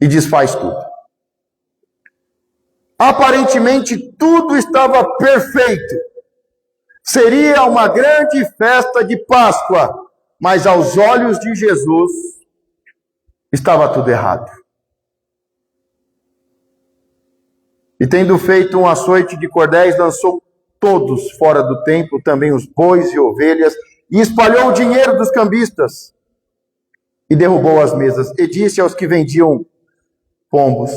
e desfaz tudo. Aparentemente tudo estava perfeito. Seria uma grande festa de Páscoa, mas aos olhos de Jesus estava tudo errado. E tendo feito um açoite de cordéis, lançou todos fora do templo, também os bois e ovelhas, e espalhou o dinheiro dos cambistas, e derrubou as mesas, e disse aos que vendiam pombos: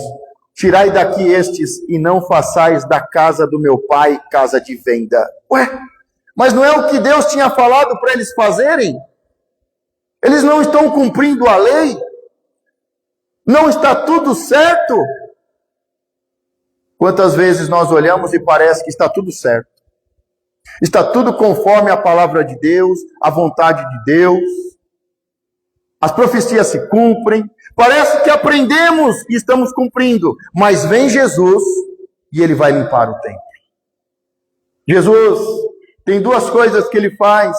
tirai daqui estes, e não façais da casa do meu pai casa de venda. Ué, mas não é o que Deus tinha falado para eles fazerem? Eles não estão cumprindo a lei? Não está tudo certo? Quantas vezes nós olhamos e parece que está tudo certo? Está tudo conforme a palavra de Deus, a vontade de Deus. As profecias se cumprem. Parece que aprendemos e estamos cumprindo. Mas vem Jesus e Ele vai limpar o templo. Jesus tem duas coisas que Ele faz,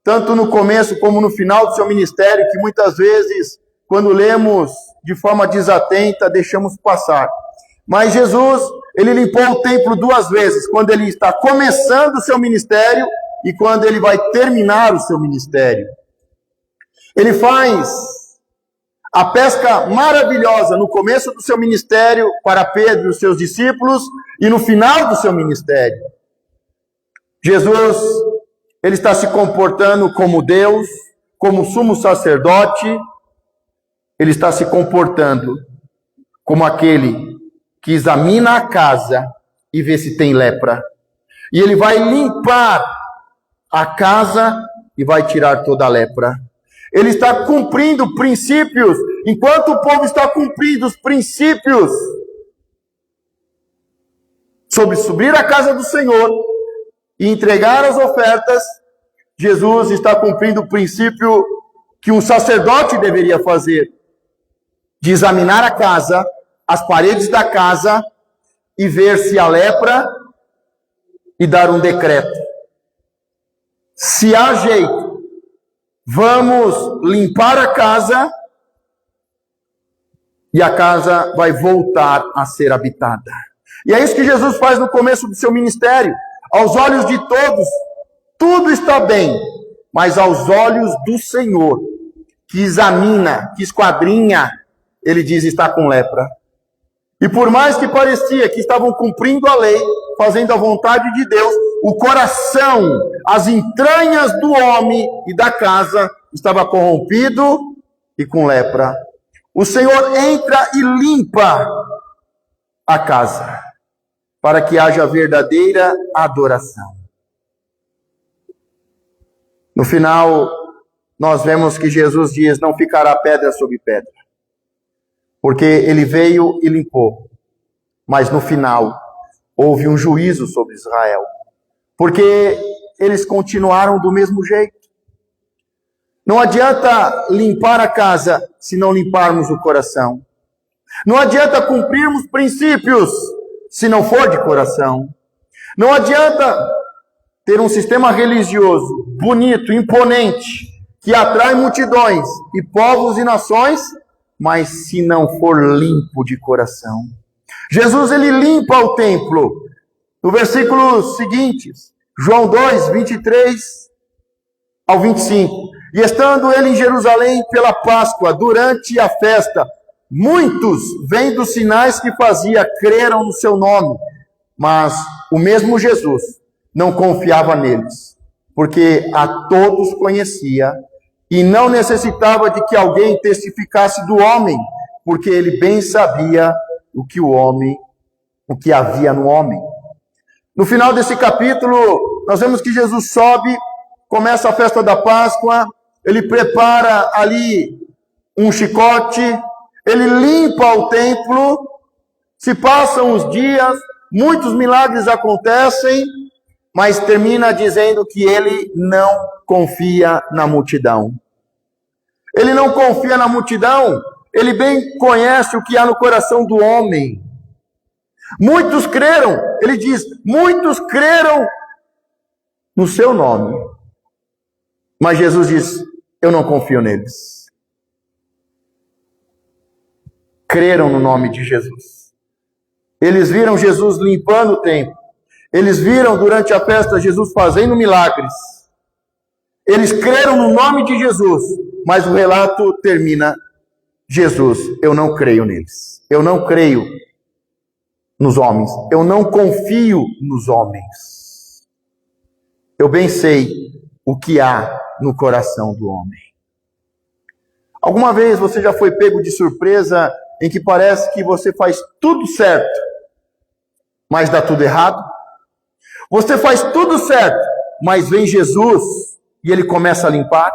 tanto no começo como no final do seu ministério, que muitas vezes, quando lemos de forma desatenta, deixamos passar. Mas Jesus, Ele limpou o templo duas vezes, quando Ele está começando o seu ministério e quando Ele vai terminar o seu ministério. Ele faz a pesca maravilhosa no começo do seu ministério para Pedro e os seus discípulos e no final do seu ministério. Jesus, Ele está se comportando como Deus, como sumo sacerdote. Ele está se comportando como aquele que examina a casa e vê se tem lepra. E Ele vai limpar a casa e vai tirar toda a lepra. Ele está cumprindo princípios, enquanto o povo está cumprindo os princípios sobre subir à casa do Senhor e entregar as ofertas, Jesus está cumprindo o princípio que um sacerdote deveria fazer, de examinar a casa, as paredes da casa, e ver se há lepra e dar um decreto. Se há jeito, vamos limpar a casa e a casa vai voltar a ser habitada. E é isso que Jesus faz no começo do seu ministério. Aos olhos de todos, tudo está bem, mas aos olhos do Senhor, que examina, que esquadrinha, Ele diz: está com lepra. E por mais que parecia que estavam cumprindo a lei, fazendo a vontade de Deus, o coração, as entranhas do homem e da casa estava corrompido e com lepra. O Senhor entra e limpa a casa, para que haja verdadeira adoração. No final, nós vemos que Jesus diz: não ficará pedra sobre pedra, porque Ele veio e limpou. Mas no final, houve um juízo sobre Israel, porque eles continuaram do mesmo jeito. Não adianta limpar a casa se não limparmos o coração. Não adianta cumprirmos princípios se não for de coração. Não adianta ter um sistema religioso bonito, imponente, que atrai multidões e povos e nações, mas se não for limpo de coração. Jesus, Ele limpa o templo. No versículo seguinte, João 2, 23 ao 25. E estando Ele em Jerusalém pela Páscoa, durante a festa, muitos, vendo os sinais que fazia, creram no seu nome. Mas o mesmo Jesus não confiava neles, porque a todos conhecia e não necessitava de que alguém testificasse do homem, porque Ele bem sabia o que havia no homem. No final desse capítulo, nós vemos que Jesus sobe, começa a festa da Páscoa, Ele prepara ali um chicote, Ele limpa o templo, se passam os dias, muitos milagres acontecem, mas termina dizendo que Ele não confia na multidão. Ele não confia na multidão, Ele bem conhece o que há no coração do homem. Muitos creram, Ele diz, muitos creram no seu nome. Mas Jesus diz: eu não confio neles. creram no nome de Jesus. Eles viram Jesus limpando o templo. Eles viram durante a festa Jesus fazendo milagres. Eles creram no nome de Jesus, mas o relato termina: Jesus, eu não creio neles. Eu não creio nos homens. Eu não confio nos homens. Eu bem sei o que há no coração do homem. Alguma vez você já foi pego de surpresa em que parece que você faz tudo certo, mas dá tudo errado? Você faz tudo certo, mas vem Jesus e ele começa a limpar?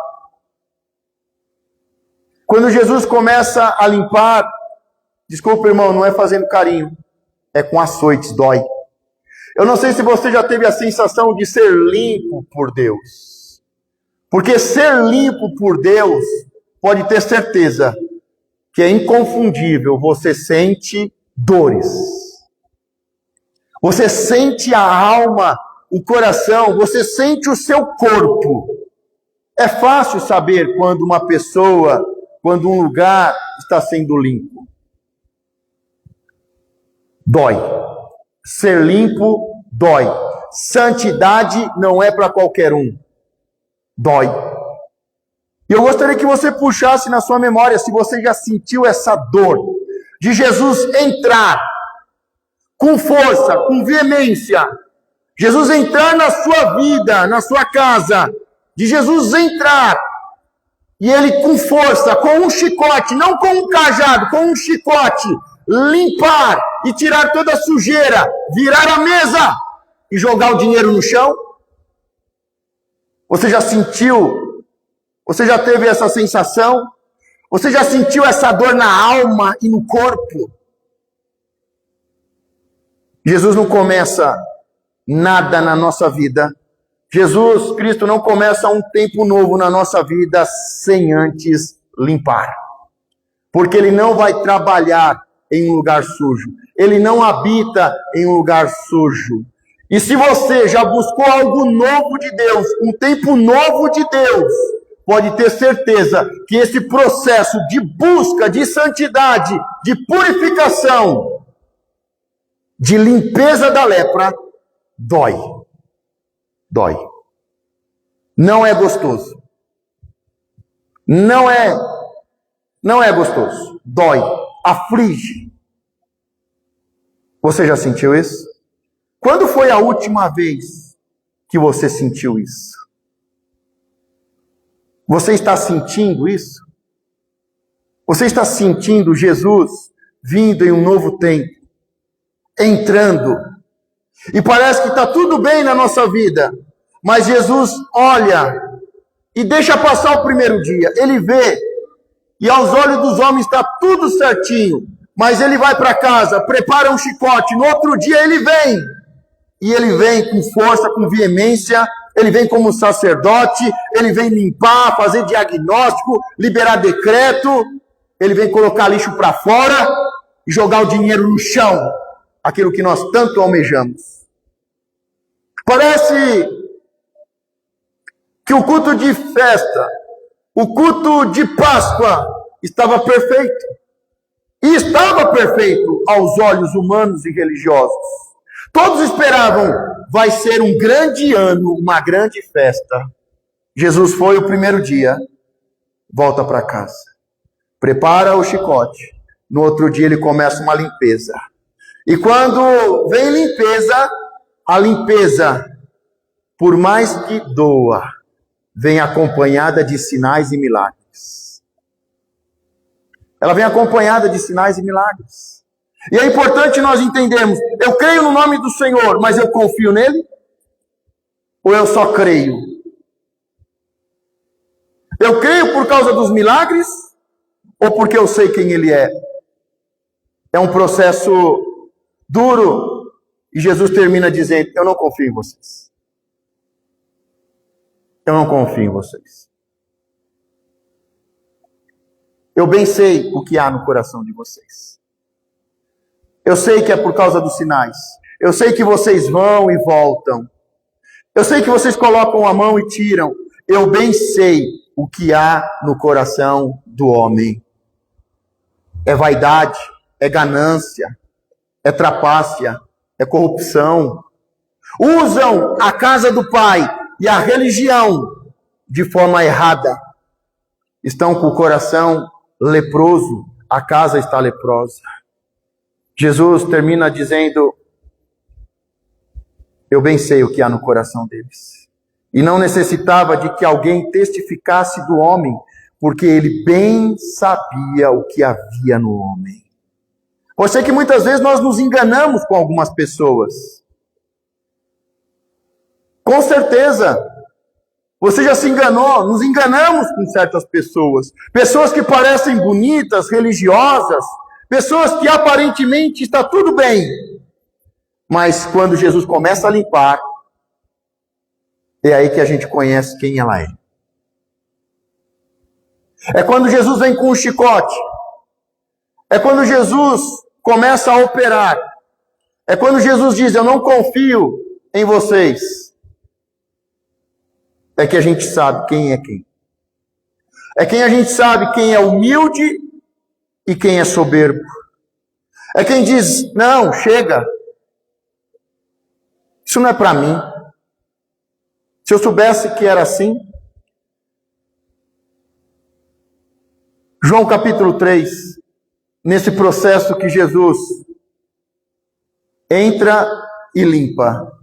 Quando Jesus começa a limpar, desculpa, irmão, não é fazendo carinho, é com açoites, dói. Eu não sei se você já teve a sensação de ser limpo por Deus. Porque ser limpo por Deus, pode ter certeza que é inconfundível. Você sente dores. Você sente a alma, o coração, você sente o seu corpo. É fácil saber quando uma pessoa, quando um lugar está sendo limpo. Dói. Ser limpo dói. Santidade não é para qualquer um. Dói. E eu gostaria que você puxasse na sua memória se você já sentiu essa dor de Jesus entrar com força, com veemência. Jesus entrar na sua vida, na sua casa. De Jesus entrar e ele com força, com um chicote, não com um cajado, com um chicote, limpar e tirar toda a sujeira, virar a mesa e jogar o dinheiro no chão? Você já sentiu? Você já teve essa sensação? Você já sentiu essa dor na alma e no corpo? Jesus não começa nada na nossa vida. Jesus Cristo não começa um tempo novo na nossa vida sem antes limpar. Porque ele não vai trabalhar em um lugar sujo. Ele não habita em um lugar sujo. E se você já buscou algo novo de Deus, um tempo novo de Deus, pode ter certeza que esse processo de busca, de santidade, de purificação, de limpeza da lepra, dói. Dói. Não é gostoso. Não é gostoso. Dói. Aflige. Você já sentiu isso? Quando foi a última vez que você sentiu isso? Você está sentindo isso? Você está sentindo Jesus vindo em um novo tempo, entrando? E parece que está tudo bem na nossa vida, mas Jesus olha e deixa passar o primeiro dia. Ele vê, e aos olhos dos homens está tudo certinho, mas ele vai para casa, prepara um chicote, no outro dia ele vem. E ele vem com força, com veemência, ele vem como sacerdote, ele vem limpar, fazer diagnóstico, liberar decreto, ele vem colocar lixo para fora e jogar o dinheiro no chão, aquilo que nós tanto almejamos. Parece que o culto de festa, o culto de Páscoa estava perfeito. E estava perfeito aos olhos humanos e religiosos. Todos esperavam, vai ser um grande ano, uma grande festa. Jesus foi o primeiro dia, volta para casa. Prepara o chicote. No outro dia ele começa uma limpeza. E quando vem limpeza, a limpeza, por mais que doa, vem acompanhada de sinais e milagres. Ela vem acompanhada de sinais e milagres. E é importante nós entendermos, eu creio no nome do Senhor, mas eu confio nele? Ou eu só creio? Eu creio por causa dos milagres? Ou porque eu sei quem ele é? É um processo duro. E Jesus termina dizendo, eu não confio em vocês. Eu não confio em vocês. Eu bem sei o que há no coração de vocês. Eu sei que é por causa dos sinais. Eu sei que vocês vão e voltam. Eu sei que vocês colocam a mão e tiram. Eu bem sei o que há no coração do homem. é vaidade, é ganância, é trapaça, é corrupção. Usam a casa do Pai e a religião de forma errada. Estão com o coração leproso, a casa está leprosa. Jesus termina dizendo: eu bem sei o que há no coração deles. E não necessitava de que alguém testificasse do homem, porque ele bem sabia o que havia no homem. Eu sei que muitas vezes nós nos enganamos com algumas pessoas. Com certeza, você já se enganou, nos enganamos com certas pessoas. Pessoas que parecem bonitas, religiosas, pessoas que aparentemente está tudo bem. Mas quando Jesus começa a limpar, é aí que a gente conhece quem ela é. É quando Jesus vem com um chicote. É quando Jesus começa a operar. É quando Jesus diz: eu não confio em vocês. É que a gente sabe quem é quem. É quem a gente sabe quem é humilde e quem é soberbo. É quem diz: não, chega. Isso não é para mim. Se eu soubesse que era assim. João capítulo 3, nesse processo que Jesus entra e limpa,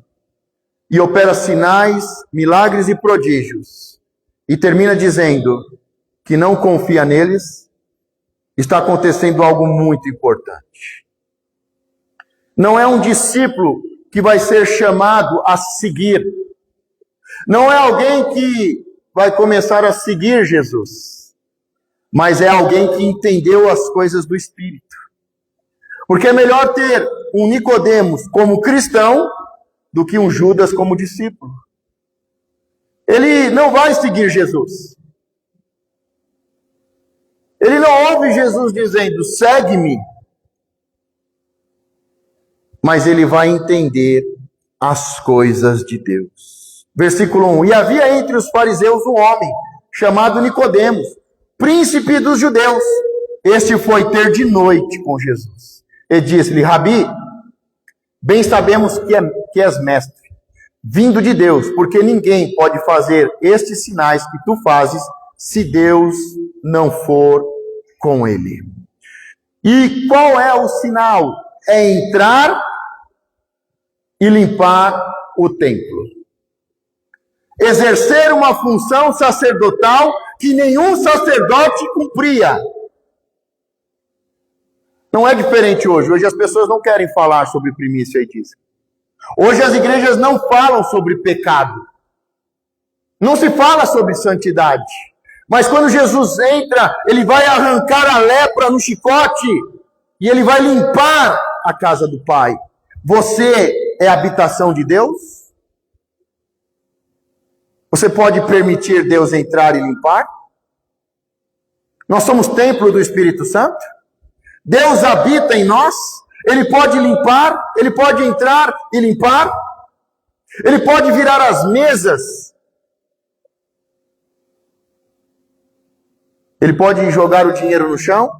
e opera sinais, milagres e prodígios, e termina dizendo que não confia neles, está acontecendo algo muito importante. Não é um discípulo que vai ser chamado a seguir. Não é alguém que vai começar a seguir Jesus, mas é alguém que entendeu as coisas do Espírito. Porque é melhor ter um Nicodemos como cristão do que um Judas como discípulo. Ele não vai seguir Jesus. Ele não ouve Jesus dizendo: segue-me. Mas ele vai entender as coisas de Deus. Versículo 1. E havia entre os fariseus um homem chamado Nicodemos, príncipe dos judeus. Este foi ter de noite com Jesus. E disse-lhe: Rabi, bem sabemos que és mestre, vindo de Deus, porque ninguém pode fazer estes sinais que tu fazes, se Deus não for com ele. E qual é o sinal? É entrar e limpar o templo. Exercer uma função sacerdotal que nenhum sacerdote cumpria. Não é diferente hoje. Hoje as pessoas não querem falar sobre primícia e dízimo. Hoje as igrejas não falam sobre pecado. Não se fala sobre santidade. Mas quando Jesus entra, ele vai arrancar a lepra no chicote e ele vai limpar a casa do Pai. Você é a habitação de Deus? Você pode permitir Deus entrar e limpar? Nós somos templo do Espírito Santo? Deus habita em nós? Ele pode limpar? Ele pode entrar e limpar? Ele pode virar as mesas? Ele pode jogar o dinheiro no chão?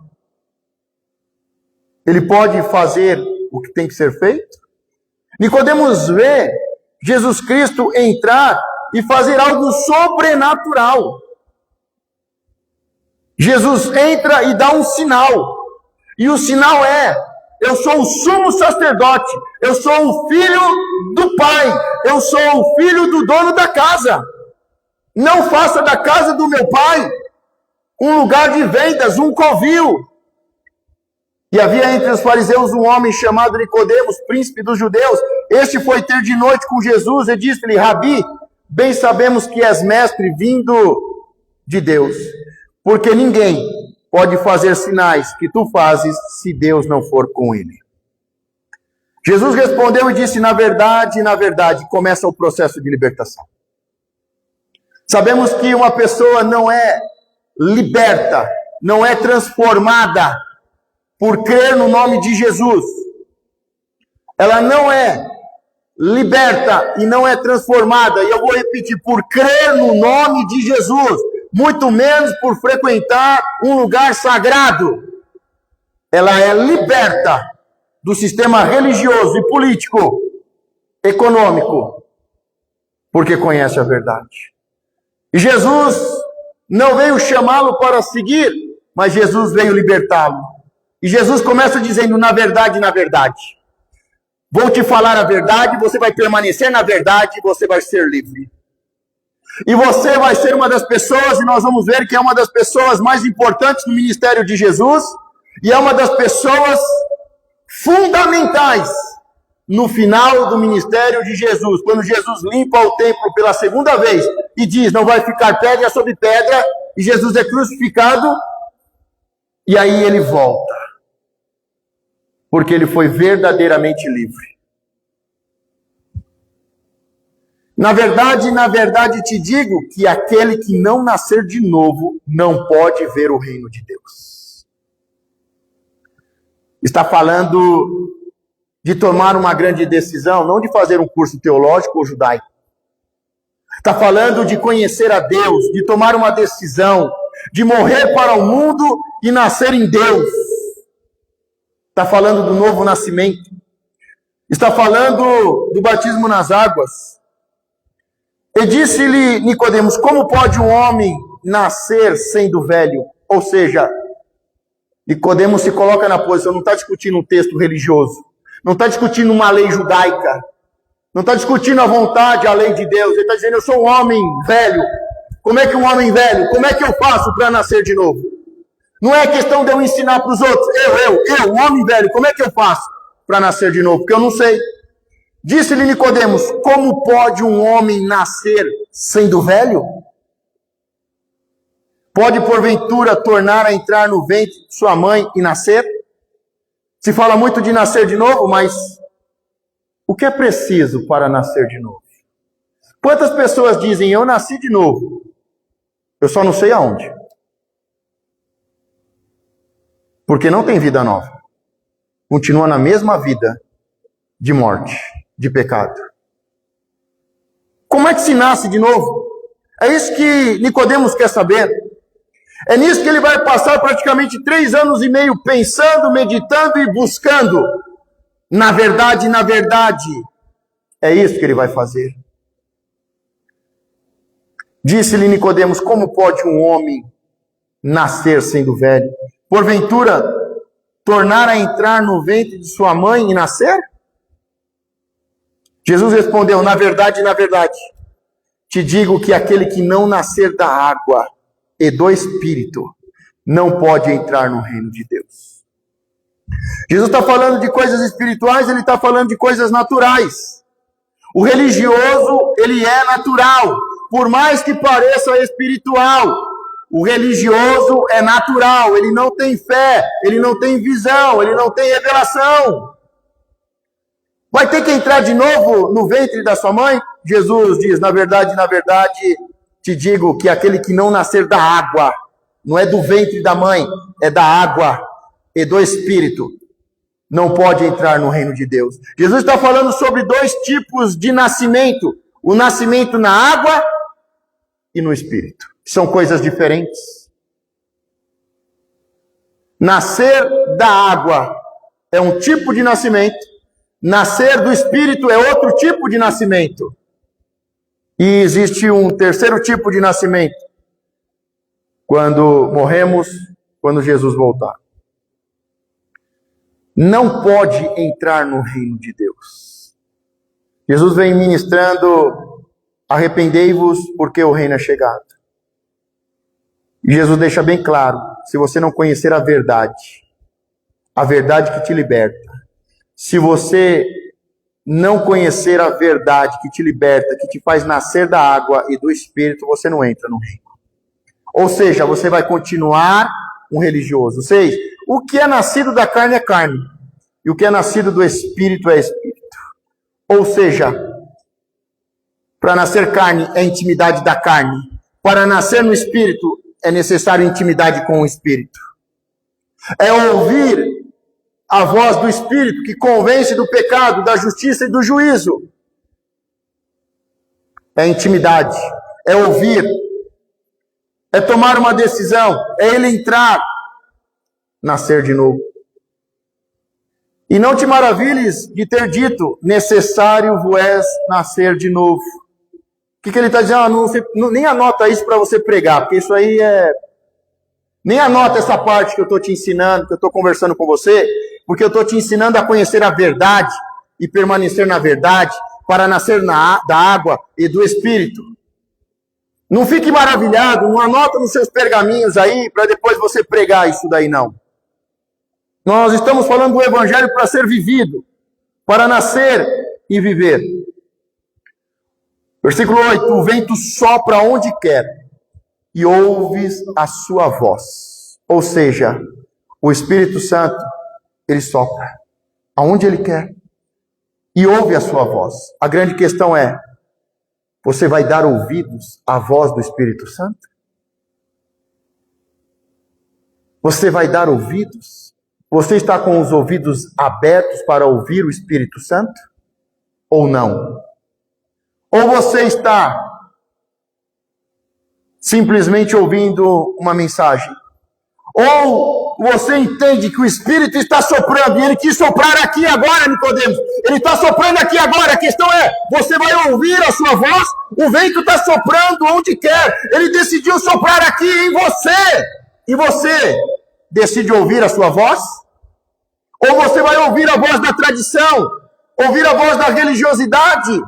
Ele pode fazer o que tem que ser feito? Nicodemos vê Jesus Cristo entrar e fazer algo sobrenatural. Jesus entra e dá um sinal. E o sinal é: eu sou o sumo sacerdote, eu sou o filho do Pai, eu sou o filho do dono da casa. Não faça da casa do meu Pai um lugar de vendas, um covil. E havia entre os fariseus um homem chamado Nicodemos, príncipe dos judeus. Este foi ter de noite com Jesus e disse-lhe: Rabi, bem sabemos que és mestre vindo de Deus, porque ninguém pode fazer sinais que tu fazes se Deus não for com ele. Jesus respondeu e disse: na verdade, começa o processo de libertação. Sabemos que uma pessoa não é liberta, não é transformada por crer no nome de Jesus. Ela não é liberta e não é transformada, e eu vou repetir, por crer no nome de Jesus, muito menos por frequentar um lugar sagrado. ela é liberta do sistema religioso e político, econômico, porque conhece a verdade. E Jesus não veio chamá-lo para seguir, mas Jesus veio libertá-lo. E Jesus começa dizendo, na verdade, vou te falar a verdade, você vai permanecer na verdade e você vai ser livre. E você vai ser uma das pessoas, e nós vamos ver que é uma das pessoas mais importantes no ministério de Jesus, e é uma das pessoas fundamentais no final do ministério de Jesus, quando Jesus limpa o templo pela segunda vez e diz, não vai ficar pedra sobre pedra, e Jesus é crucificado, e aí ele volta, porque ele foi verdadeiramente livre. Na verdade te digo que aquele que não nascer de novo não pode ver o reino de Deus. Está falando de tomar uma grande decisão, não de fazer um curso teológico ou judaico. Está falando de conhecer a Deus, de tomar uma decisão, de morrer para o mundo e nascer em Deus. Está falando do novo nascimento. Está falando do batismo nas águas. E disse-lhe Nicodemos, como pode um homem nascer sendo velho? Ou seja, Nicodemos se coloca na posição, não está discutindo um texto religioso, não está discutindo uma lei judaica, não está discutindo a vontade, a lei de Deus. Ele está dizendo, eu sou um homem velho. Como é que um homem velho, como é que eu faço para nascer de novo? Não é questão de eu ensinar para os outros, eu, um homem velho, como é que eu faço para nascer de novo? Porque eu não sei. Disse-lhe Nicodemos, como pode um homem nascer sendo velho? Pode porventura tornar a entrar no ventre de sua mãe e nascer? Se fala muito de nascer de novo, mas o que é preciso para nascer de novo? Quantas pessoas dizem, eu nasci de novo, eu só não sei aonde? Porque não tem vida nova. Continua na mesma vida de morte, de pecado. Como é que se nasce de novo? É isso que Nicodemos quer saber. É nisso que ele vai passar praticamente 3 anos e meio pensando, meditando e buscando. Na verdade, é isso que ele vai fazer. Disse-lhe Nicodemos, como pode um homem nascer sendo velho? Porventura, tornar a entrar no ventre de sua mãe e nascer? Jesus respondeu, na verdade, te digo que aquele que não nascer da água e do Espírito não pode entrar no reino de Deus. Jesus está falando de coisas espirituais, ele está falando de coisas naturais. O religioso, ele é natural, por mais que pareça espiritual. O religioso é natural, ele não tem fé, ele não tem visão, ele não tem revelação. Vai ter que entrar de novo no ventre da sua mãe? Jesus diz, na verdade, te digo que aquele que não nascer da água, não é do ventre da mãe, é da água e do Espírito, não pode entrar no reino de Deus. Jesus está falando sobre 2 tipos de nascimento. O nascimento na água e no Espírito. São coisas diferentes. Nascer da água é um tipo de nascimento. Nascer do Espírito é outro tipo de nascimento. E existe um terceiro tipo de nascimento. Quando morremos, quando Jesus voltar. Não pode entrar no reino de Deus. Jesus vem ministrando, arrependei-vos porque o reino é chegado. E Jesus deixa bem claro, se você não conhecer a verdade que te liberta, se você não conhecer a verdade que te liberta, que te faz nascer da água e do Espírito, você não entra no reino. Ou seja, você vai continuar um religioso. Ou seja, o que é nascido da carne é carne, e o que é nascido do Espírito é Espírito. Ou seja, para nascer carne é intimidade da carne, para nascer no Espírito é necessário intimidade com o Espírito. É ouvir a voz do Espírito que convence do pecado, da justiça e do juízo. É intimidade, é ouvir, é tomar uma decisão, é ele entrar, nascer de novo. E não te maravilhes de ter dito, necessário vos é nascer de novo. O que ele está dizendo? Nem anota isso para você pregar, porque isso aí é... Nem anota essa parte que eu estou te ensinando, que eu estou conversando com você, porque eu estou te ensinando a conhecer a verdade e permanecer na verdade, para nascer da água e do Espírito. Não fique maravilhado, não anota nos seus pergaminhos aí, para depois você pregar isso daí, não. Nós estamos falando do Evangelho para ser vivido, para nascer e viver. Versículo 8, o vento sopra onde quer, e ouves a sua voz. Ou seja, o Espírito Santo, ele sopra aonde ele quer e ouve a sua voz. A grande questão é, você vai dar ouvidos à voz do Espírito Santo? Você vai dar ouvidos? Você está com os ouvidos abertos para ouvir o Espírito Santo? Ou não? Ou você está simplesmente ouvindo uma mensagem? Ou você entende que o Espírito está soprando, e ele quis soprar aqui agora, Nicodemos. Ele está soprando aqui agora. A questão é, você vai ouvir a sua voz? O vento está soprando onde quer. Ele decidiu soprar aqui em você. E você decide ouvir a sua voz? Ou você vai ouvir a voz da tradição? Ouvir a voz da religiosidade?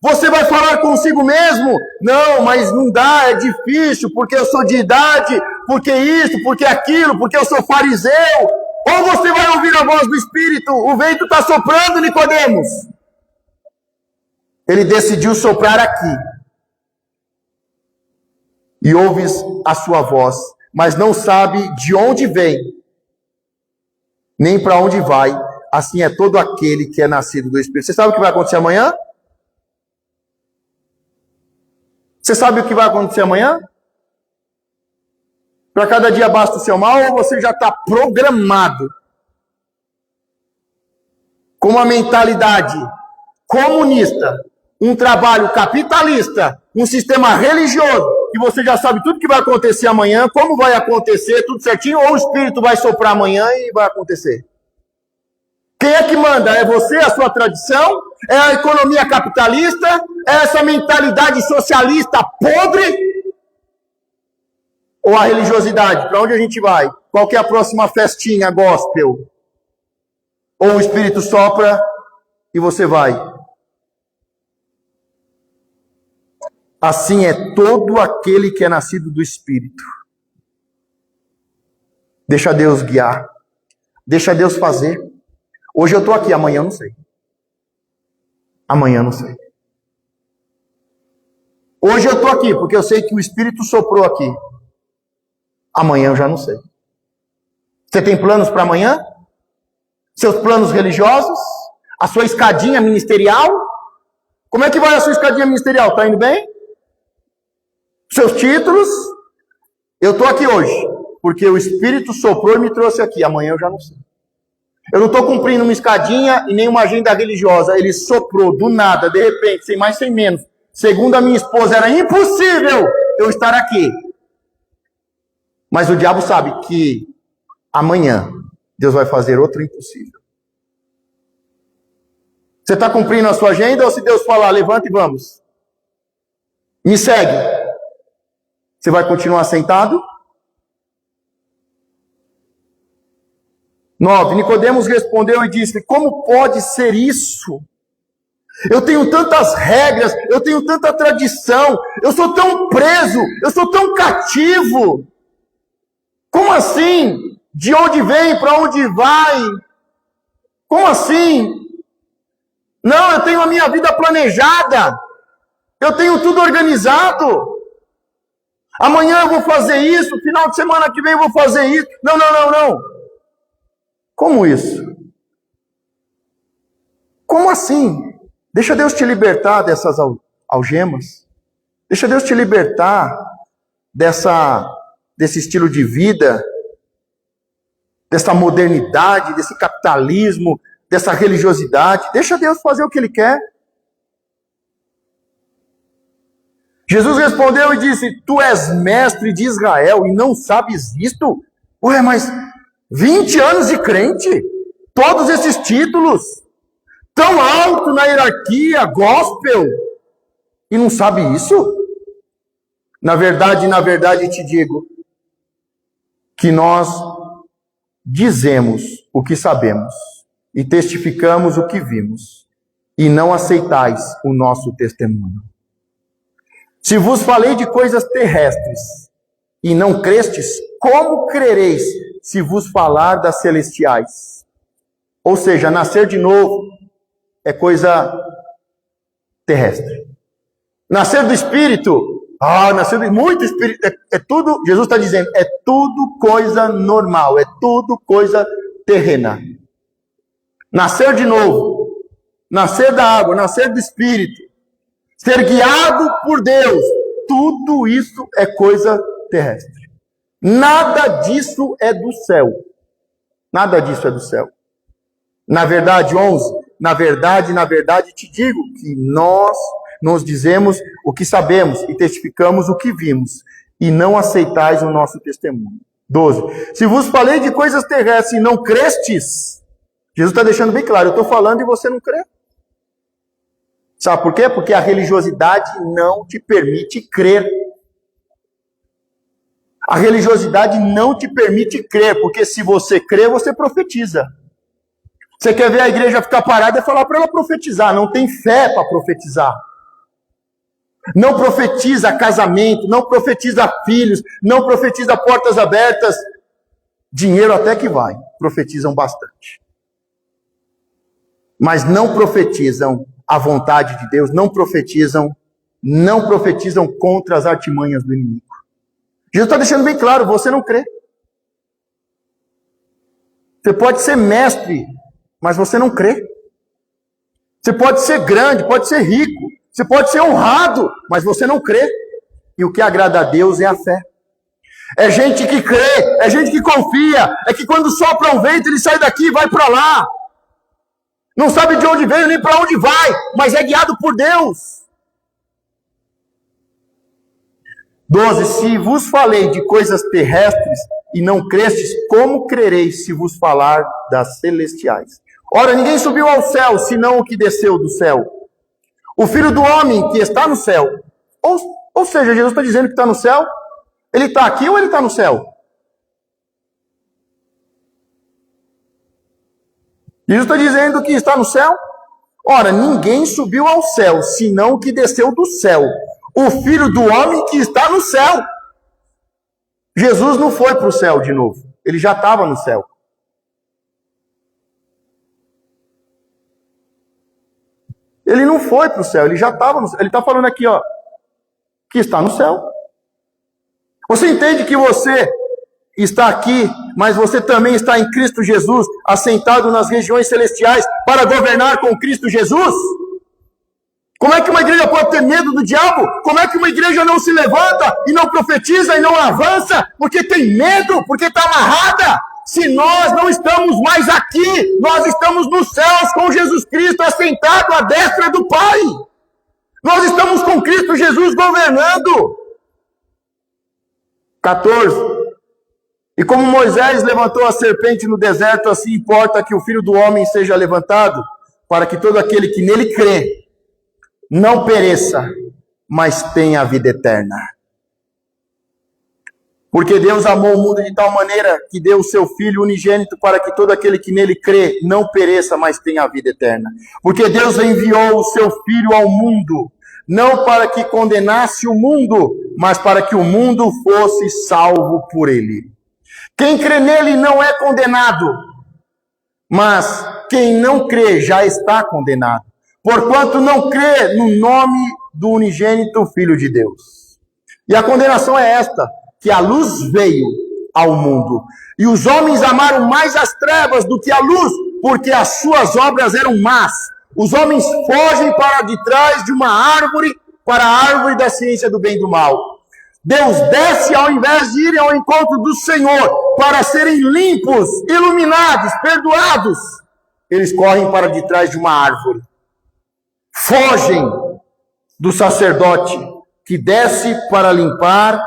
Você vai falar consigo mesmo? Não, mas não dá, é difícil, porque eu sou de idade, porque isso, porque aquilo, porque eu sou fariseu. Ou você vai ouvir a voz do Espírito? O vento está soprando, Nicodemos. Ele decidiu soprar aqui. E ouves a sua voz, mas não sabe de onde vem, nem para onde vai. Assim é todo aquele que é nascido do Espírito. Você sabe o que vai acontecer amanhã? Você sabe o que vai acontecer amanhã? Para cada dia basta o seu mal, ou você já está programado com uma mentalidade comunista, um trabalho capitalista, um sistema religioso, que você já sabe tudo que vai acontecer amanhã, como vai acontecer, tudo certinho, ou o Espírito vai soprar amanhã e vai acontecer? Quem é que manda? É você, a sua tradição? É a economia capitalista? É essa mentalidade socialista podre? Ou a religiosidade? Para onde a gente vai? Qual que é a próxima festinha gospel? Ou o Espírito sopra e você vai? Assim é todo aquele que é nascido do Espírito. Deixa Deus guiar. Deixa Deus fazer. Hoje eu estou aqui, amanhã eu não sei. Amanhã eu não sei. Hoje eu estou aqui, porque eu sei que o Espírito soprou aqui. Amanhã eu já não sei. Você tem planos para amanhã? Seus planos religiosos? A sua escadinha ministerial? Como é que vai a sua escadinha ministerial? Está indo bem? Seus títulos? Eu estou aqui hoje, porque o Espírito soprou e me trouxe aqui. Amanhã eu já não sei. Eu não estou cumprindo uma escadinha e nem uma agenda religiosa. Ele soprou do nada, de repente, sem mais, sem menos. Segundo a minha esposa, era impossível eu estar aqui. Mas o diabo sabe que amanhã Deus vai fazer outro impossível. Você está cumprindo a sua agenda, ou se Deus falar, levanta e vamos? Me segue. Você vai continuar sentado? 9. Nicodemos respondeu e disse: como pode ser isso? Eu tenho tantas regras, eu tenho tanta tradição, eu sou tão preso, eu sou tão cativo. Como assim? De onde vem, para onde vai? Como assim? Não, eu tenho a minha vida planejada. Eu tenho tudo organizado. Amanhã eu vou fazer isso, final de semana que vem eu vou fazer isso. Não. Como isso? Como assim? Deixa Deus te libertar dessas algemas. Deixa Deus te libertar desse estilo de vida, dessa modernidade, desse capitalismo, dessa religiosidade. Deixa Deus fazer o que Ele quer. Jesus respondeu e disse: tu és mestre de Israel e não sabes isto? Ué, mas 20 anos de crente? todos esses títulos, tão alto na hierarquia, gospel, e não sabe isso? Na verdade, te digo que nós dizemos o que sabemos e testificamos o que vimos, e não aceitais o nosso testemunho. Se vos falei de coisas terrestres e não crestes, como crereis se vos falar das celestiais? Ou seja, nascer de novo é coisa terrestre. Nascer do Espírito, nascer de muito Espírito, é tudo, Jesus está dizendo, é tudo coisa normal, é tudo coisa terrena. Nascer de novo, nascer da água, nascer do Espírito, ser guiado por Deus, tudo isso é coisa terrestre. Nada disso é do céu. Nada disso é do céu. Na verdade, 11, na verdade te digo que nós nos dizemos o que sabemos e testificamos o que vimos, e não aceitais o nosso testemunho. 12. Se vos falei de coisas terrestres e não crestes, Jesus está deixando bem claro, eu estou falando e você não crê. Sabe por quê? Porque a religiosidade não te permite crer. A religiosidade não te permite crer, porque se você crê, você profetiza. Você quer ver a igreja ficar parada e falar para ela profetizar, não tem fé para profetizar. Não profetiza casamento, não profetiza filhos, não profetiza portas abertas. Dinheiro até que vai, profetizam bastante. Mas não profetizam a vontade de Deus, não profetizam contra as artimanhas do inimigo. Jesus está deixando bem claro, você não crê. Você pode ser mestre, mas você não crê. Você pode ser grande, pode ser rico, você pode ser honrado, mas você não crê. E o que agrada a Deus é a fé. É gente que crê, é gente que confia, é que quando sopra um vento, ele sai daqui e vai para lá. Não sabe de onde veio nem para onde vai, mas é guiado por Deus. 12. Se vos falei de coisas terrestres e não crestes, como crereis se vos falar das celestiais? Ora, ninguém subiu ao céu, senão o que desceu do céu. O Filho do Homem que está no céu. Ou seja, Jesus está dizendo que está no céu. Ele está aqui ou ele está no céu? Jesus está dizendo que está no céu? Ora, ninguém subiu ao céu, senão o que desceu do céu. O Filho do Homem que está no céu. Jesus não foi para o céu de novo. Ele já estava no céu. Ele não foi para o céu, ele já estava no céu. Ele está falando aqui, que está no céu. Você entende que você está aqui, mas você também está em Cristo Jesus, assentado nas regiões celestiais para governar com Cristo Jesus? Como é que uma igreja pode ter medo do diabo? Como é que uma igreja não se levanta e não profetiza e não avança? Porque tem medo, porque está amarrada. Se nós não estamos mais aqui, nós estamos nos céus com Jesus Cristo assentado à destra do Pai. Nós estamos com Cristo Jesus governando. 14. E como Moisés levantou a serpente no deserto, assim importa que o Filho do Homem seja levantado, para que todo aquele que nele crê não pereça, mas tenha a vida eterna. Porque Deus amou o mundo de tal maneira que deu o seu Filho unigênito para que todo aquele que nele crê não pereça, mas tenha a vida eterna. Porque Deus enviou o seu Filho ao mundo, não para que condenasse o mundo, mas para que o mundo fosse salvo por ele. Quem crê nele não é condenado, mas quem não crê já está condenado, porquanto não crê no nome do unigênito Filho de Deus. E a condenação é esta, que a luz veio ao mundo, e os homens amaram mais as trevas do que a luz, porque as suas obras eram más. Os homens fogem para de trás de uma árvore, para a árvore da ciência do bem e do mal. Deus desce ao invés de irem ao encontro do Senhor, para serem limpos, iluminados, perdoados. Eles correm para de trás de uma árvore. Fogem do sacerdote, que desce para limpar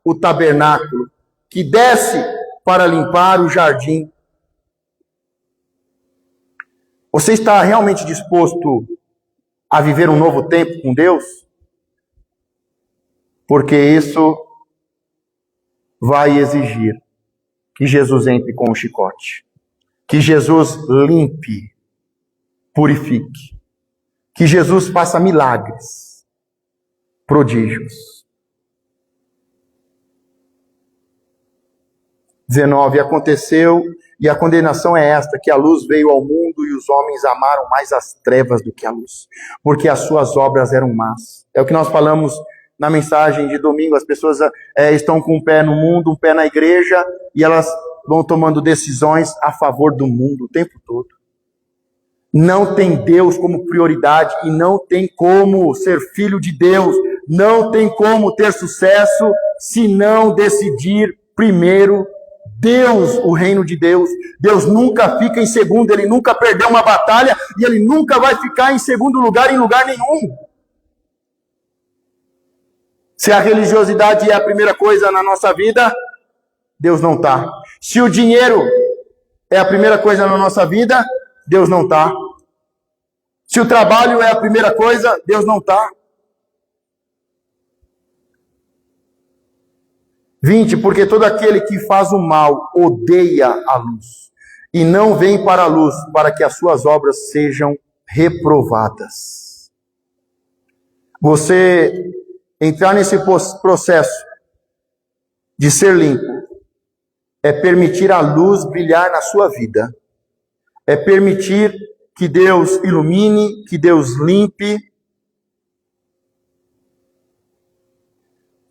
o tabernáculo, que desce para limpar o jardim. Você está realmente disposto a viver um novo tempo com Deus? Porque isso vai exigir que Jesus entre com o chicote, que Jesus limpe, purifique, que Jesus faça milagres, prodígios. 19, aconteceu, e a condenação é esta, que a luz veio ao mundo e os homens amaram mais as trevas do que a luz, porque as suas obras eram más. É o que nós falamos na mensagem de domingo, as pessoas estão com um pé no mundo, um pé na igreja, e elas vão tomando decisões a favor do mundo o tempo todo. Não tem Deus como prioridade e não tem como ser filho de Deus, não tem como ter sucesso se não decidir primeiro Deus, o reino de Deus. Deus nunca fica em segundo, Ele nunca perdeu uma batalha e Ele nunca vai ficar em segundo lugar em lugar nenhum. Se a religiosidade é a primeira coisa na nossa vida, Deus não está. Se o dinheiro é a primeira coisa na nossa vida, Deus não está. Se o trabalho é a primeira coisa, Deus não está. 20, porque todo aquele que faz o mal odeia a luz, e não vem para a luz, para que as suas obras sejam reprovadas. Você entrar nesse processo de ser limpo é permitir a luz brilhar na sua vida, é permitir que Deus ilumine, que Deus limpe.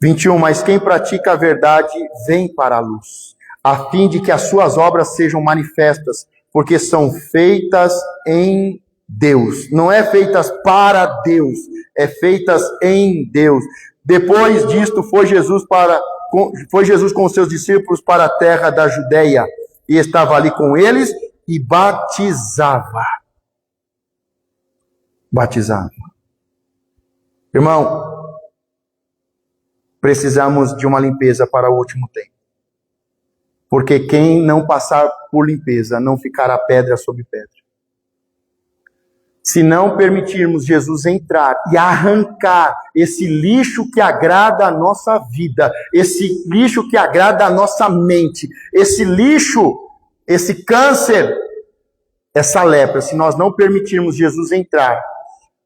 21, mas quem pratica a verdade vem para a luz, a fim de que as suas obras sejam manifestas, porque são feitas em Deus. Não é feitas para Deus, é feitas em Deus. Depois disto foi Jesus com os seus discípulos para a terra da Judeia, e estava ali com eles e batizava. Irmão, precisamos de uma limpeza para o último tempo. Porque quem não passar por limpeza não ficará pedra sobre pedra. Se não permitirmos Jesus entrar e arrancar esse lixo que agrada a nossa vida, esse lixo que agrada a nossa mente, esse lixo, esse câncer, essa lepra, se nós não permitirmos Jesus entrar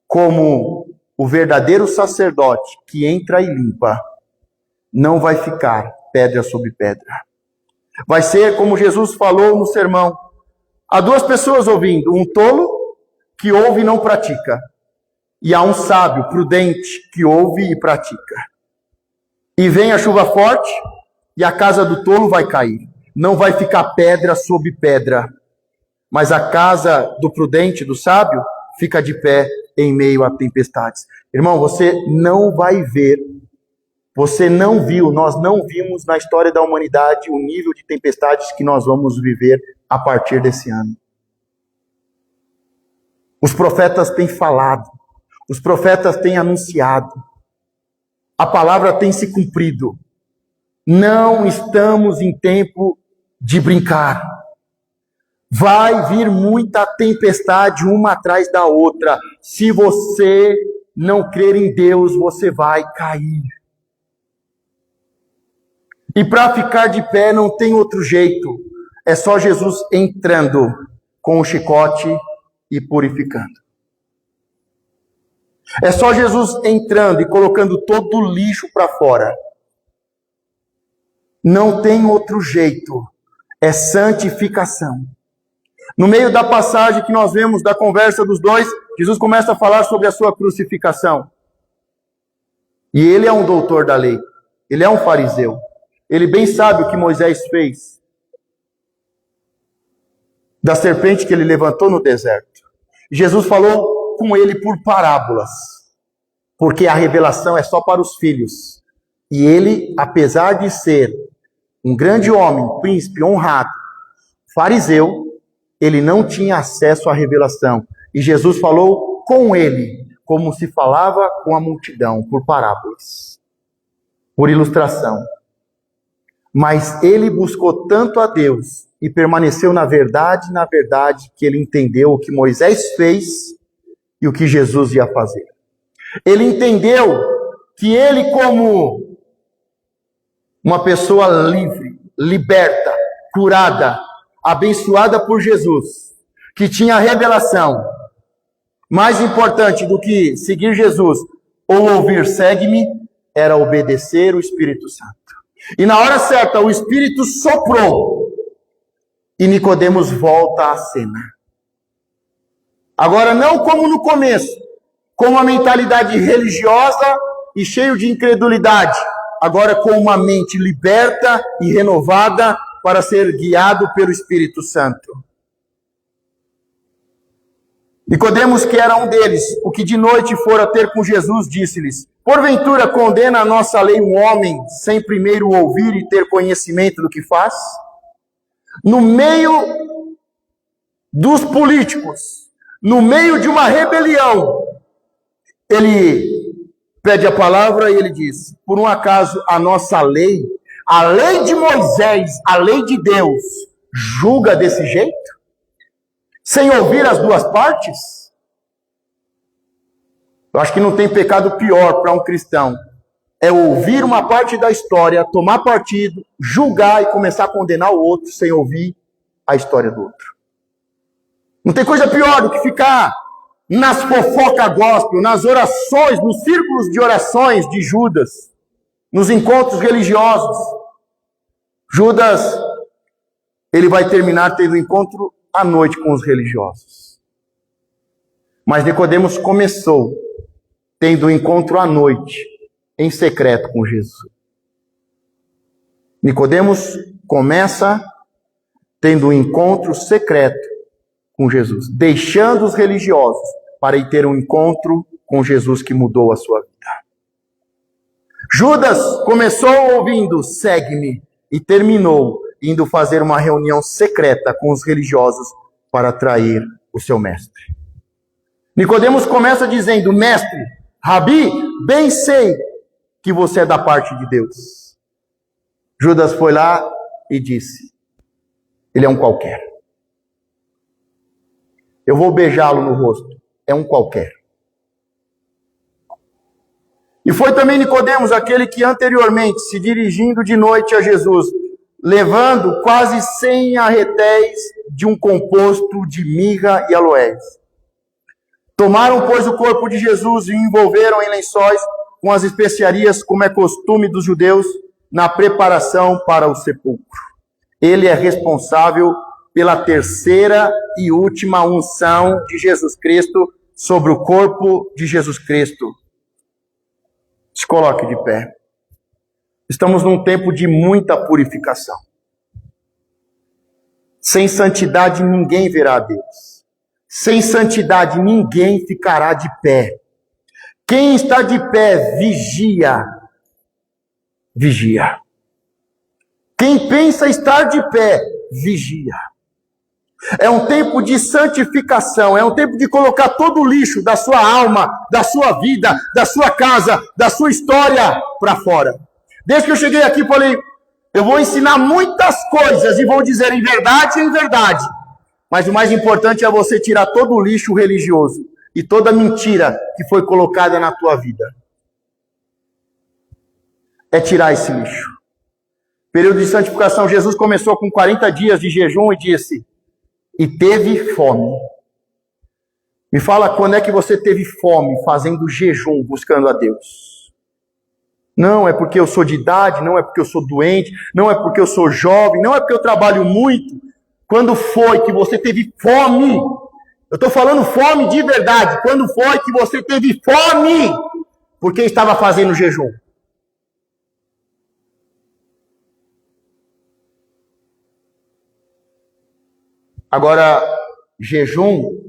como o verdadeiro sacerdote que entra e limpa, não vai ficar pedra sobre pedra. Vai ser como Jesus falou no sermão. Há duas pessoas ouvindo, um tolo que ouve e não pratica, e há um sábio, prudente, que ouve e pratica. E vem a chuva forte, e a casa do tolo vai cair. Não vai ficar pedra sobre pedra, mas a casa do prudente, do sábio, fica de pé em meio a tempestades. Irmão, você não vai ver, você não viu, nós não vimos na história da humanidade o nível de tempestades que nós vamos viver a partir desse ano. Os profetas têm falado, os profetas têm anunciado, a palavra tem se cumprido. Não estamos em tempo de brincar. Vai vir muita tempestade uma atrás da outra. Se você não crer em Deus, você vai cair. E para ficar de pé não tem outro jeito. É só Jesus entrando com o chicote e purificando. É só Jesus entrando e colocando todo o lixo para fora. Não tem outro jeito. É santificação. No meio da passagem que nós vemos da conversa dos dois, Jesus começa a falar sobre a sua crucificação. E ele é um doutor da lei. Ele é um fariseu. Ele bem sabe o que Moisés fez. Da serpente que ele levantou no deserto. Jesus falou com ele por parábolas. Porque a revelação é só para os filhos. E ele, apesar de ser um grande homem, príncipe, honrado, fariseu, ele não tinha acesso à revelação. E Jesus falou com ele, como se falava com a multidão, por parábolas, por ilustração. Mas ele buscou tanto a Deus e permaneceu na verdade, que ele entendeu o que Moisés fez e o que Jesus ia fazer. Ele entendeu que ele, como uma pessoa livre, liberta, curada, abençoada por Jesus, que tinha a revelação, mais importante do que seguir Jesus ou ouvir segue-me, era obedecer o Espírito Santo. E na hora certa, o Espírito soprou e Nicodemos volta à cena. Agora, não como no começo, com uma mentalidade religiosa e cheio de incredulidade, agora com uma mente liberta e renovada para ser guiado pelo Espírito Santo. Nicodemos, que era um deles, o que de noite fora ter com Jesus, disse-lhes: porventura condena a nossa lei um homem sem primeiro ouvir e ter conhecimento do que faz? No meio dos políticos, no meio de uma rebelião, ele pede a palavra e ele diz: por um acaso a nossa lei, a lei de Moisés, a lei de Deus, julga desse jeito? Sem ouvir as duas partes? Eu acho que não tem pecado pior para um cristão. É ouvir uma parte da história, tomar partido, julgar e começar a condenar o outro sem ouvir a história do outro. Não tem coisa pior do que ficar nas fofocas gospel, nas orações, nos círculos de orações de Judas, nos encontros religiosos. Judas, ele vai terminar tendo encontro à noite com os religiosos. Mas Nicodemos começou tendo um encontro à noite, em secreto com Jesus. Nicodemos começa tendo um encontro secreto com Jesus, deixando os religiosos para ir ter um encontro com Jesus que mudou a sua vida. Judas começou ouvindo segue-me e terminou indo fazer uma reunião secreta com os religiosos para atrair o seu mestre. Nicodemos começa dizendo: mestre, Rabi, bem sei que você é da parte de Deus. Judas foi lá e disse: ele é um qualquer. Eu vou beijá-lo no rosto. É um qualquer. E foi também Nicodemos, aquele que anteriormente, se dirigindo de noite a Jesus, levando quase 100 arretéis de um composto de mirra e aloés. Tomaram, pois, o corpo de Jesus e o envolveram em lençóis com as especiarias, como é costume dos judeus, na preparação para o sepulcro. Ele é responsável pela terceira e última unção de Jesus Cristo sobre o corpo de Jesus Cristo. Se coloque de pé. Estamos num tempo de muita purificação. Sem santidade ninguém verá a Deus. Sem santidade ninguém ficará de pé. Quem está de pé, vigia. Vigia. Quem pensa estar de pé, vigia. É um tempo de santificação, é um tempo de colocar todo o lixo da sua alma, da sua vida, da sua casa, da sua história para fora. Desde que eu cheguei aqui, falei, eu vou ensinar muitas coisas e vou dizer em verdade, mas o mais importante é você tirar todo o lixo religioso e toda mentira que foi colocada na tua vida. É tirar esse lixo. Período de santificação, Jesus começou com 40 dias de jejum e disse, e teve fome. Me fala quando é que você teve fome fazendo jejum, buscando a Deus. Não é porque eu sou de idade, não é porque eu sou doente, não é porque eu sou jovem, não é porque eu trabalho muito. Quando foi que você teve fome? Eu estou falando fome de verdade. Quando foi que você teve fome? Porque estava fazendo jejum. Agora, jejum,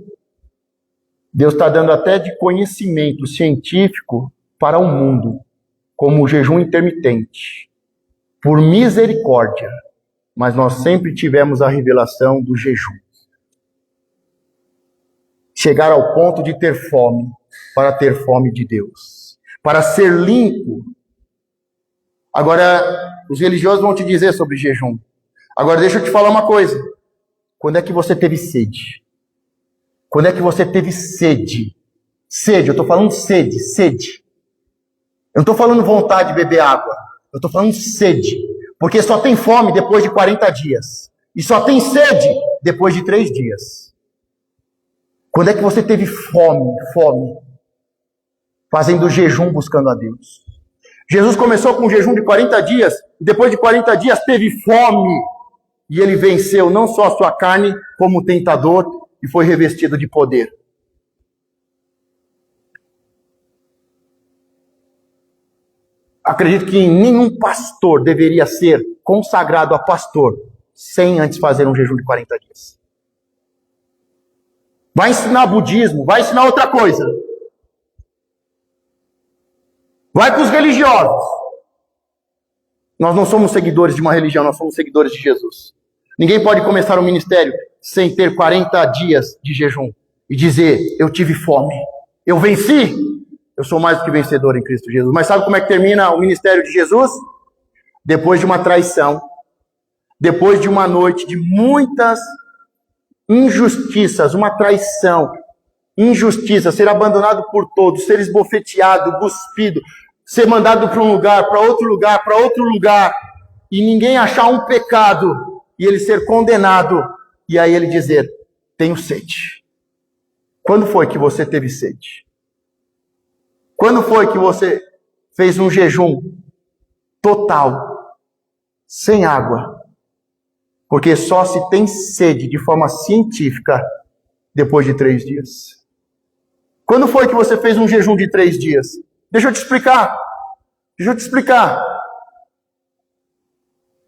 Deus está dando até de conhecimento científico para o mundo, como o jejum intermitente, por misericórdia, mas nós sempre tivemos a revelação do jejum. Chegar ao ponto de ter fome, para ter fome de Deus, para ser limpo. Agora, Os religiosos vão te dizer sobre jejum. Agora deixa eu te falar uma coisa. Quando é que você teve sede? Quando é que você teve sede? Sede, eu estou falando sede, sede. Eu não estou falando vontade de beber água. Eu estou falando sede. Porque só tem fome depois de 40 dias. E só tem sede depois de 3 dias. Quando é que você teve fome? Fazendo jejum buscando a Deus. Jesus começou com um jejum de 40 dias. E depois de 40 dias teve fome. E ele venceu não só a sua carne, como o tentador. E foi revestido de poder. Acredito que nenhum pastor deveria ser consagrado a pastor sem antes fazer um jejum de 40 dias. Vai ensinar budismo, vai ensinar outra coisa. Vai para os religiosos. Nós não somos seguidores de uma religião, nós somos seguidores de Jesus. Ninguém pode começar um ministério sem ter 40 dias de jejum e dizer, eu tive fome, eu venci. Eu sou mais do que vencedor em Cristo Jesus. Mas sabe como é que termina o ministério de Jesus? Depois de uma traição, depois de uma noite de muitas injustiças, uma traição, injustiça, ser abandonado por todos, ser esbofeteado, cuspido, ser mandado para um lugar, para outro lugar, para outro lugar, e ninguém achar um pecado, e ele ser condenado, e aí ele dizer, tenho sede. Quando foi que você teve sede? Quando foi que você fez um jejum total, sem água? Porque só se tem sede de forma científica depois de 3 dias. Quando foi que você fez um jejum de 3 dias? Deixa eu te explicar.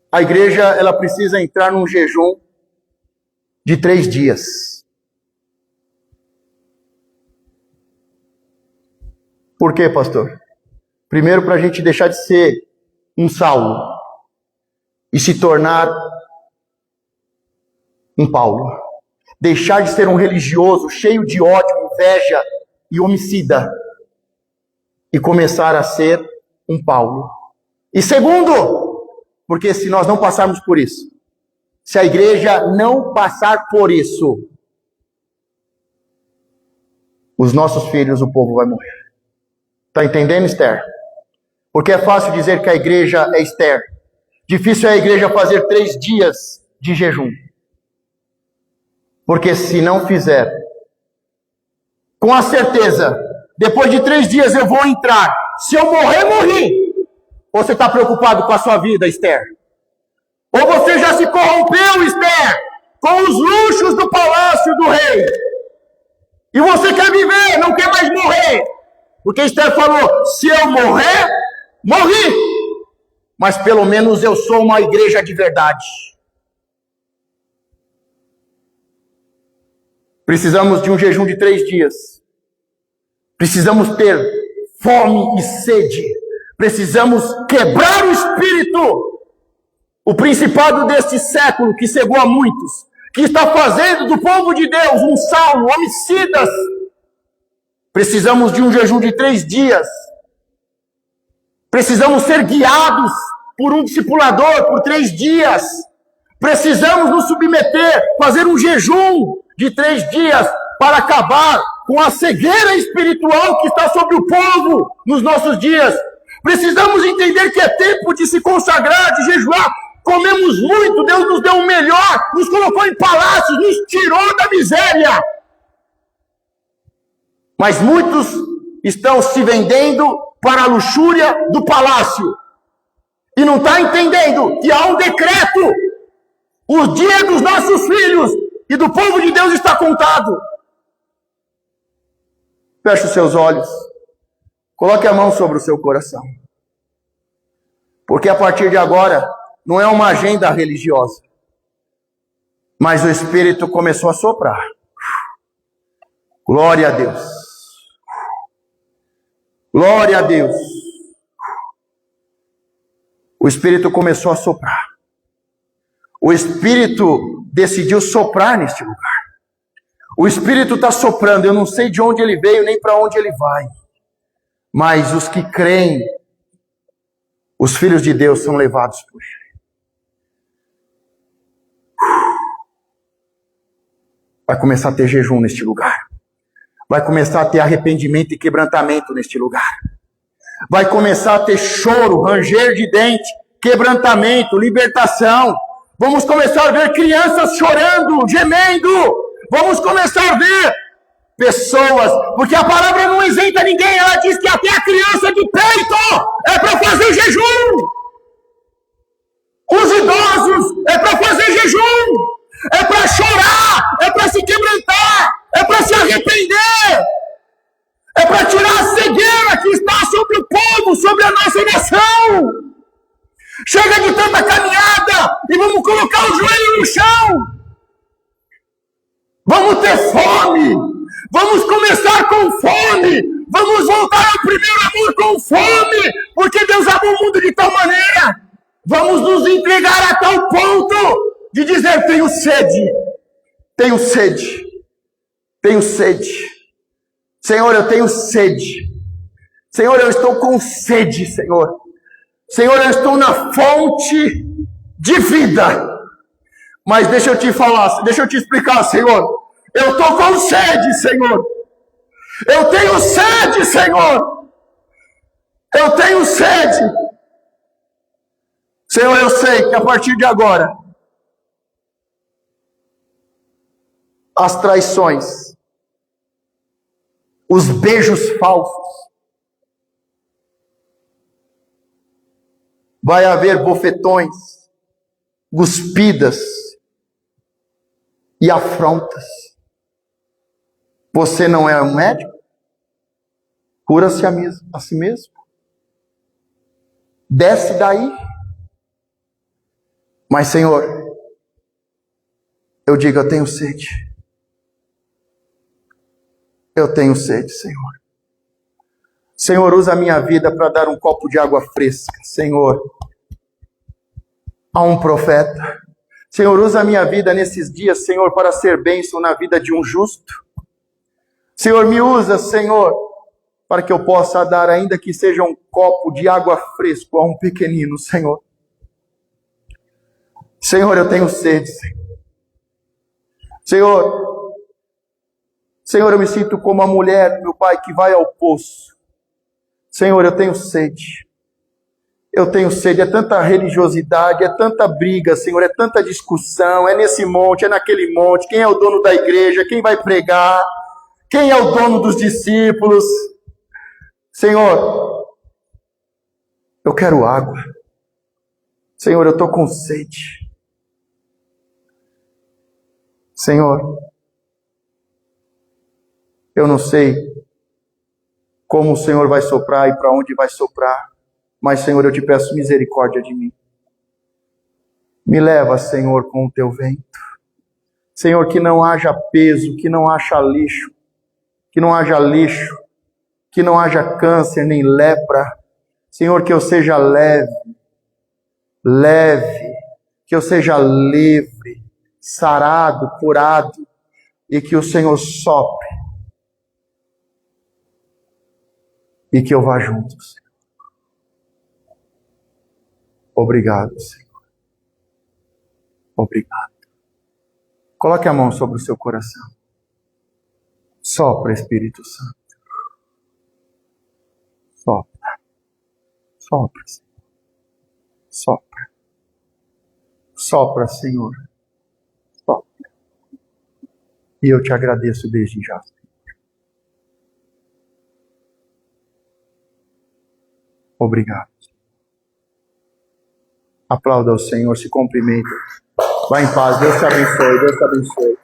A igreja, ela precisa entrar num jejum de 3 dias. Por quê, pastor? Primeiro, para a gente deixar de ser um Saulo e se tornar um Paulo. Deixar de ser um religioso cheio de ódio, inveja e homicida e começar a ser um Paulo. E segundo, porque se nós não passarmos por isso, se a igreja não passar por isso, os nossos filhos, o povo vai morrer. Está entendendo, Esther? Porque é fácil dizer que a igreja é Esther. Difícil é a igreja fazer 3 dias de jejum. Porque se não fizer, com a certeza, depois de 3 dias eu vou entrar. Se eu morrer, morri. Ou você está preocupado com a sua vida, Esther? Ou você já se corrompeu, Esther, com os luxos do palácio do rei? E você quer viver, não quer mais morrer. Porque Esther falou, se eu morrer, morri. Mas pelo menos eu sou uma igreja de verdade. Precisamos de um jejum de 3 dias. Precisamos ter fome e sede. Precisamos quebrar o espírito. O principado deste século que cegou a muitos. Que está fazendo do povo de Deus um Saulo, homicidas. Precisamos de um jejum de 3 dias. Precisamos ser guiados por um discipulador por 3 dias. Precisamos nos submeter, fazer um jejum de 3 dias para acabar com a cegueira espiritual que está sobre o povo nos nossos dias. Precisamos entender que é tempo de se consagrar, de jejuar. Comemos muito, Deus nos deu o melhor, nos colocou em palácios, nos tirou da miséria. Mas muitos estão se vendendo para a luxúria do palácio. E não está entendendo que há um decreto. O dia dos nossos filhos e do povo de Deus está contado. Feche os seus olhos. Coloque a mão sobre o seu coração. Porque a partir de agora, não é uma agenda religiosa. Mas o Espírito começou a soprar. Glória a Deus. Glória a Deus. O Espírito começou a soprar. O Espírito decidiu soprar neste lugar. O Espírito está soprando. Eu não sei de onde ele veio nem para onde ele vai. Mas os que creem Os filhos de Deus são levados por Ele. Vai começar a ter jejum neste lugar. Vai começar a ter arrependimento e quebrantamento neste lugar. Vai começar a ter choro, ranger de dente, quebrantamento, libertação. Vamos começar a ver crianças chorando, gemendo. Vamos começar a ver pessoas, porque a palavra não isenta ninguém. Ela diz que até a criança de peito é para fazer jejum. Os idosos é para fazer jejum. É para chorar, é para se quebrantar, é para se arrepender, é para tirar a cegueira que está sobre o povo, sobre a nossa nação. Chega de tanta caminhada e vamos colocar o joelho no chão. Vamos ter fome, vamos começar com fome, vamos voltar ao primeiro amor com fome, porque Deus amou o mundo de tal maneira. Vamos nos entregar a tal ponto de dizer: tenho sede, tenho sede, tenho sede. Senhor, eu tenho sede. Senhor, eu estou com sede, Senhor. Senhor, eu estou na fonte de vida. Mas deixa eu te falar, deixa eu te explicar, Senhor. Eu estou com sede, Senhor. Eu tenho sede, Senhor. Eu tenho sede. Senhor, eu sei que a partir de agora, as traições, os beijos falsos, vai haver bofetões, cuspidas e afrontas. Você não é um médico? Cura-se a si mesmo. Desce daí. Mas, Senhor, eu digo: eu tenho sede. Eu tenho sede, Senhor. Senhor, usa a minha vida para dar um copo de água fresca, Senhor, a um profeta. Senhor, usa a minha vida nesses dias, Senhor, para ser bênção na vida de um justo. Senhor, me usa, Senhor, para que eu possa dar, ainda que seja um copo de água fresco a um pequenino, Senhor. Senhor, eu tenho sede, Senhor. Senhor, eu me sinto como a mulher, meu Pai, que vai ao poço. Senhor, eu tenho sede. Eu tenho sede. É tanta religiosidade, é tanta briga, Senhor, é tanta discussão. É nesse monte, é naquele monte. Quem é o dono da igreja? Quem vai pregar? Quem é o dono dos discípulos? Senhor, eu quero água. Senhor, eu estou com sede. Senhor, eu não sei como o Senhor vai soprar e para onde vai soprar, mas, Senhor, eu te peço misericórdia de mim. Me leva, Senhor, com o teu vento. Senhor, que não haja peso, que não haja lixo, que não haja lixo, que não haja câncer nem lepra. Senhor, que eu seja leve, que eu seja livre, sarado, curado, e que o Senhor sopre, e que eu vá junto, Senhor. Obrigado, Senhor. Obrigado. Coloque a mão sobre o seu coração. Sopra, Espírito Santo. Sopra. Sopra, Senhor. Sopra. Sopra, Senhor. Sopra. E eu te agradeço desde já, Senhor. Obrigado. Aplauda ao Senhor, se cumprimente. Vá em paz, Deus te abençoe, Deus te abençoe.